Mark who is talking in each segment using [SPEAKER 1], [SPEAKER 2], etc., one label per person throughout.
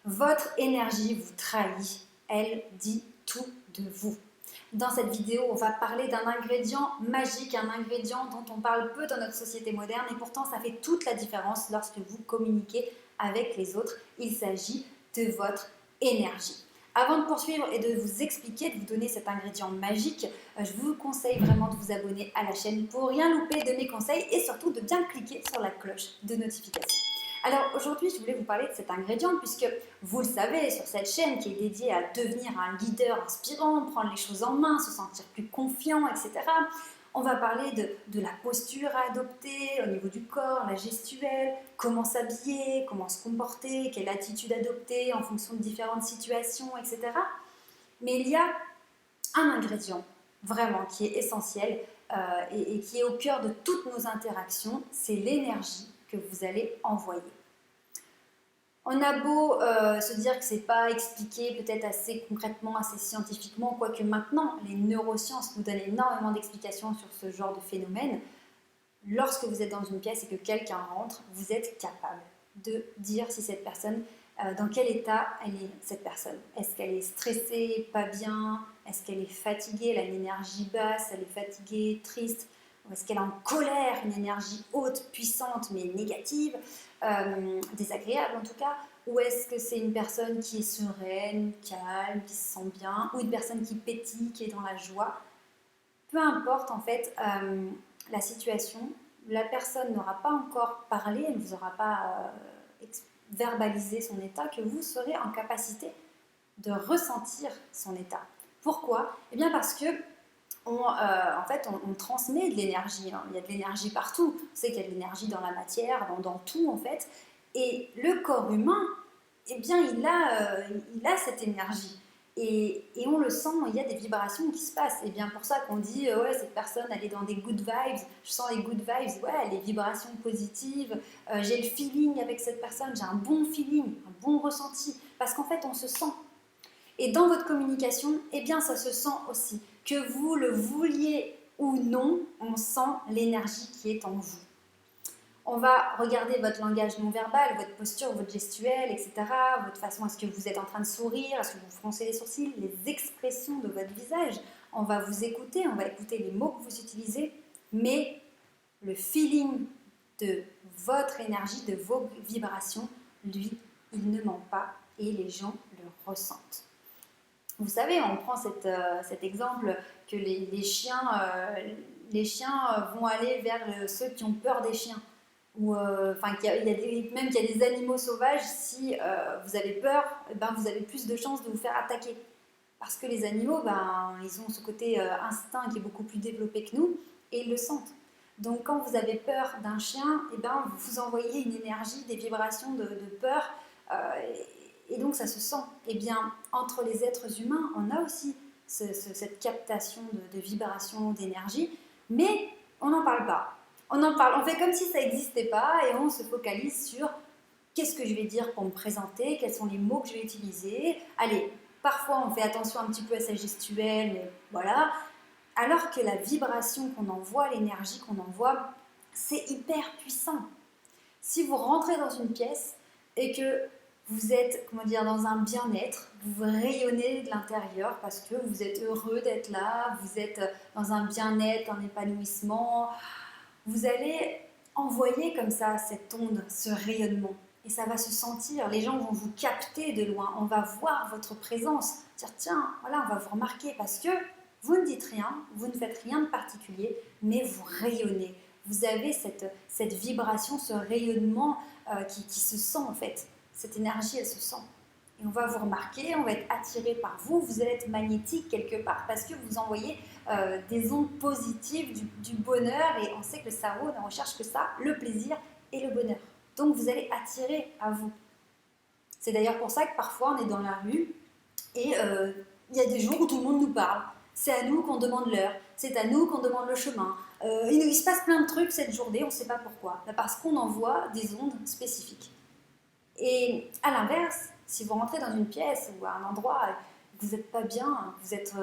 [SPEAKER 1] Votre énergie vous trahit, elle dit tout de vous. Dans cette vidéo, on va parler d'un ingrédient magique, un ingrédient dont on parle peu dans notre société moderne et pourtant ça fait toute la différence lorsque vous communiquez avec les autres. Il s'agit de votre énergie. Avant de poursuivre et de vous expliquer, de vous donner cet ingrédient magique, je vous conseille vraiment de vous abonner à la chaîne pour rien louper de mes conseils et surtout de bien cliquer sur la cloche de notification. Alors aujourd'hui, je voulais vous parler de cet ingrédient puisque vous le savez, sur cette chaîne qui est dédiée à devenir un leader inspirant, prendre les choses en main, se sentir plus confiant, etc. On va parler de la posture à adopter au niveau du corps, la gestuelle, comment s'habiller, comment se comporter, quelle attitude adopter en fonction de différentes situations, etc. Mais il y a un ingrédient vraiment qui est essentiel et qui est au cœur de toutes nos interactions, c'est l'énergie que vous allez envoyer. On a beau se dire que c'est pas expliqué peut-être assez concrètement, assez scientifiquement, quoique maintenant les neurosciences nous donnent énormément d'explications sur ce genre de phénomène. Lorsque vous êtes dans une pièce et que quelqu'un rentre, vous êtes capable de dire si cette personne, dans quel état elle est cette personne. Est-ce qu'elle est stressée, pas bien? Est-ce qu'elle est fatiguée, elle a une énergie basse, elle est fatiguée, triste? Ou est-ce qu'elle est en colère, une énergie haute, puissante mais négative, désagréable en tout cas? Ou est-ce que c'est une personne qui est sereine, calme, qui se sent bien? Ou une personne qui pétille, qui est dans la joie? Peu importe en fait la situation, la personne n'aura pas encore parlé, elle ne vous aura pas verbalisé son état, que vous serez en capacité de ressentir son état. Pourquoi? Eh bien parce que on transmet de l'énergie, hein. Il y a de l'énergie partout. On sait qu'il y a de l'énergie dans la matière, dans tout en fait. Et le corps humain, eh bien, il a cette énergie. Et on le sent, il y a des vibrations qui se passent. Et bien pour ça qu'on dit, ouais, cette personne, elle est dans des good vibes, je sens les good vibes, ouais, les vibrations positives, j'ai le feeling avec cette personne, j'ai un bon feeling, un bon ressenti. Parce qu'en fait, on se sent. Et dans votre communication, eh bien, ça se sent aussi. Que vous le vouliez ou non, on sent l'énergie qui est en vous. On va regarder votre langage non verbal, votre posture, votre gestuelle, etc. Votre façon, est-ce que vous êtes en train de sourire, est-ce que vous froncez les sourcils, les expressions de votre visage. On va vous écouter, on va écouter les mots que vous utilisez, mais le feeling de votre énergie, de vos vibrations, lui, il ne ment pas et les gens le ressentent. Vous savez, on prend cet exemple que les chiens vont aller vers ceux qui ont peur des chiens. Ou même qu'il y a des animaux sauvages, si vous avez peur, ben, vous avez plus de chances de vous faire attaquer. Parce que les animaux, ben, ils ont ce côté instinct qui est beaucoup plus développé que nous, et ils le sentent. Donc quand vous avez peur d'un chien, eh ben, vous envoyez une énergie, des vibrations de peur, et donc ça se sent. Eh bien, entre les êtres humains, on a aussi cette captation de vibrations, d'énergie, mais on n'en parle pas. On fait comme si ça n'existait pas et on se focalise sur qu'est-ce que je vais dire pour me présenter, quels sont les mots que je vais utiliser. Allez, parfois on fait attention un petit peu à sa gestuelle, mais voilà. Alors que la vibration qu'on envoie, l'énergie qu'on envoie, c'est hyper puissant. Si vous rentrez dans une pièce et que vous êtes, dans un bien-être, vous rayonnez de l'intérieur parce que vous êtes heureux d'être là, vous êtes dans un bien-être, un épanouissement, vous allez envoyer comme ça cette onde, ce rayonnement. Et ça va se sentir, les gens vont vous capter de loin, on va voir votre présence, dire tiens, voilà, on va vous remarquer parce que vous ne dites rien, vous ne faites rien de particulier, mais vous rayonnez. Vous avez cette vibration, ce rayonnement qui se sent en fait. Cette énergie, elle se sent. Et on va vous remarquer, on va être attiré par vous, vous allez être magnétique quelque part parce que vous envoyez des ondes positives, du bonheur, et on sait que le cerveau ne recherche que ça, le plaisir et le bonheur. Donc vous allez attirer à vous. C'est d'ailleurs pour ça que parfois on est dans la rue et il y a des jours où tout le monde nous parle. C'est à nous qu'on demande l'heure, c'est à nous qu'on demande le chemin. Il se passe plein de trucs cette journée, on ne sait pas pourquoi. Parce qu'on envoie des ondes spécifiques. Et à l'inverse, si vous rentrez dans une pièce ou à un endroit, vous n'êtes pas bien, vous êtes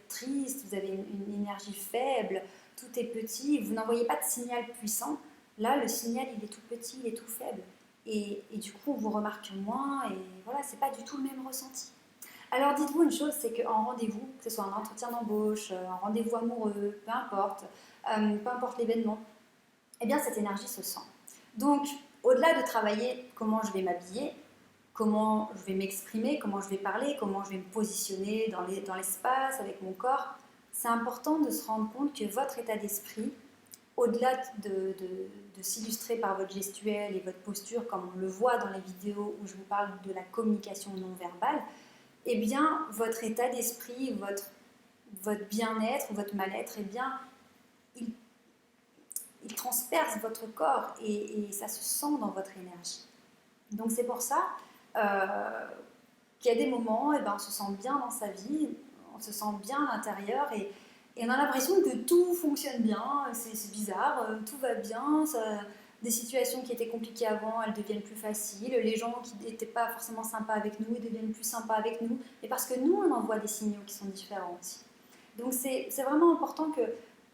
[SPEAKER 1] triste, vous avez une énergie faible, tout est petit, vous n'envoyez pas de signal puissant, là le signal il est tout petit, il est tout faible. et du coup on vous remarque moins et voilà, c'est pas du tout le même ressenti. Alors dites-vous une chose, c'est qu'en rendez-vous, que ce soit un entretien d'embauche, un rendez-vous amoureux, peu importe l'événement, eh bien cette énergie se sent. Donc au-delà de travailler comment je vais m'habiller, comment je vais m'exprimer, comment je vais parler, comment je vais me positionner dans l'espace avec mon corps, c'est important de se rendre compte que votre état d'esprit, au-delà de s'illustrer par votre gestuelle et votre posture, comme on le voit dans les vidéos où je vous parle de la communication non verbale, eh bien, votre état d'esprit, votre bien-être ou votre mal-être, eh bien, il, il transperce votre corps et ça se sent dans votre énergie. Donc c'est pour ça qu'il y a des moments, eh ben, on se sent bien dans sa vie, on se sent bien à l'intérieur et on a l'impression que tout fonctionne bien, c'est bizarre, tout va bien, des situations qui étaient compliquées avant, elles deviennent plus faciles, les gens qui n'étaient pas forcément sympas avec nous, ils deviennent plus sympas avec nous, et parce que nous, on envoie des signaux qui sont différents aussi. Donc c'est vraiment important que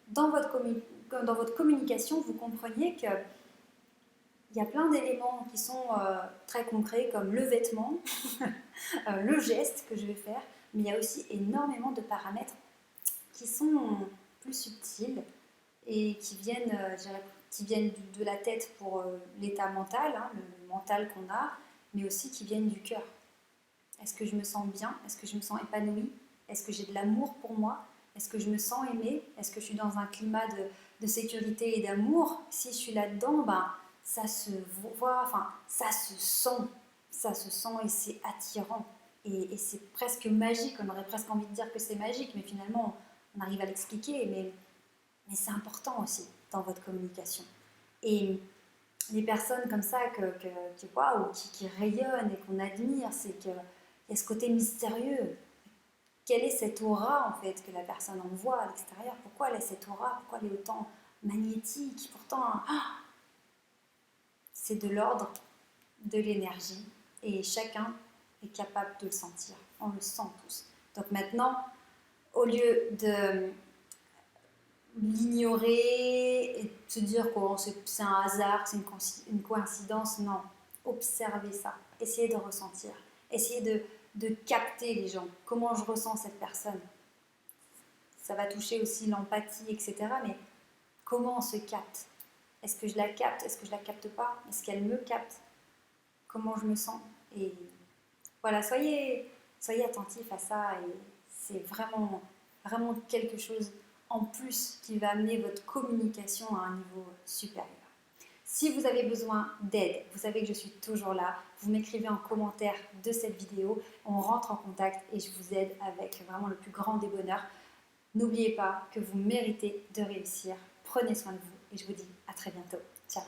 [SPEAKER 1] dans votre communication, vous compreniez que il y a plein d'éléments qui sont très concrets, comme le vêtement, le geste que je vais faire, mais il y a aussi énormément de paramètres qui sont plus subtils et qui viennent de la tête pour l'état mental, hein, le mental qu'on a, mais aussi qui viennent du cœur. Est-ce que je me sens bien? Est-ce que je me sens épanouie? Est-ce que j'ai de l'amour pour moi? Est-ce que je me sens aimée? Est-ce que je suis dans un climat de sécurité et d'amour? Si je suis là-dedans, ben, ça se voit, enfin, ça se sent et c'est attirant. Et c'est presque magique, on aurait presque envie de dire que c'est magique, mais finalement, on arrive à l'expliquer, mais c'est important aussi dans votre communication. Et les personnes comme ça qui rayonnent et qu'on admire, c'est qu'il y a ce côté mystérieux. Quelle est cette aura en fait que la personne envoie à l'extérieur? Pourquoi elle a cette aura? Pourquoi elle est autant magnétique? Pourtant, c'est de l'ordre de l'énergie et chacun est capable de le sentir. On le sent tous. Donc maintenant, au lieu de l'ignorer et de se dire que c'est un hasard, c'est une coïncidence, non. Observez ça. Essayez de ressentir. Essayez de capter les gens. Comment je ressens cette personne? Ça va toucher aussi l'empathie, etc. Mais comment on se capte? Est-ce que je la capte? Est-ce que je la capte pas? Est-ce qu'elle me capte? Comment je me sens? Et voilà, soyez attentifs à ça et c'est vraiment, vraiment quelque chose en plus qui va amener votre communication à un niveau supérieur. Si vous avez besoin d'aide, vous savez que je suis toujours là. Vous m'écrivez en commentaire de cette vidéo, on rentre en contact et je vous aide avec vraiment le plus grand des bonheurs. N'oubliez pas que vous méritez de réussir. Prenez soin de vous et je vous dis à très bientôt. Ciao.